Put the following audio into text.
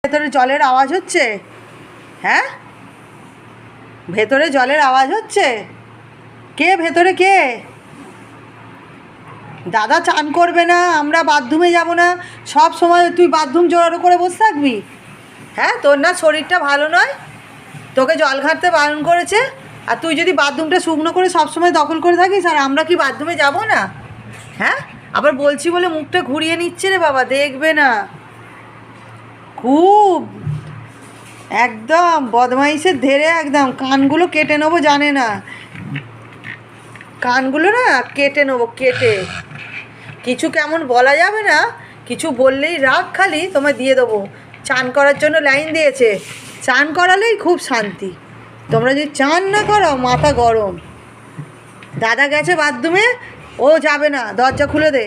ভেতরে জলের আওয়াজ হচ্ছে? হ্যাঁ, ভেতরে জলের আওয়াজ হচ্ছে? কে ভেতরে? কে? দাদা চান করবে না, আমরা বাথরুমে যাব না, সব সময় তুই বাথরুম জোগাড় করে বসে থাকবি? হ্যাঁ, তোর না শরীরটা ভালো নয়, তোকে জল ঘাটতে বারণ করেছে, আর তুই যদি বাথরুমটা শুকনো করে সবসময় দখল করে থাকিস, আর আমরা কি বাথরুমে যাব না? হ্যাঁ, আবার বলছি বলে মুখটা ঘুরিয়ে নিচ্ছে রে বাবা, দেখবে না। খুব একদম বদমাইশের ধেরে, একদম কানগুলো কেটে নেবো, জানে না, কানগুলো না কেটে নেবো, কেটে। কিছু কেমন বলা যাবে না, কিছু বললেই রাগ, খালি তোমায় দিয়ে দেবো। চান করার জন্য লাইন দিয়েছে, চান করালেই খুব শান্তি, তোমরা যদি চান না করো মাথা গরম। দাদা গেছে বাথরুমে, ও যাবে না, দরজা খুলে দে।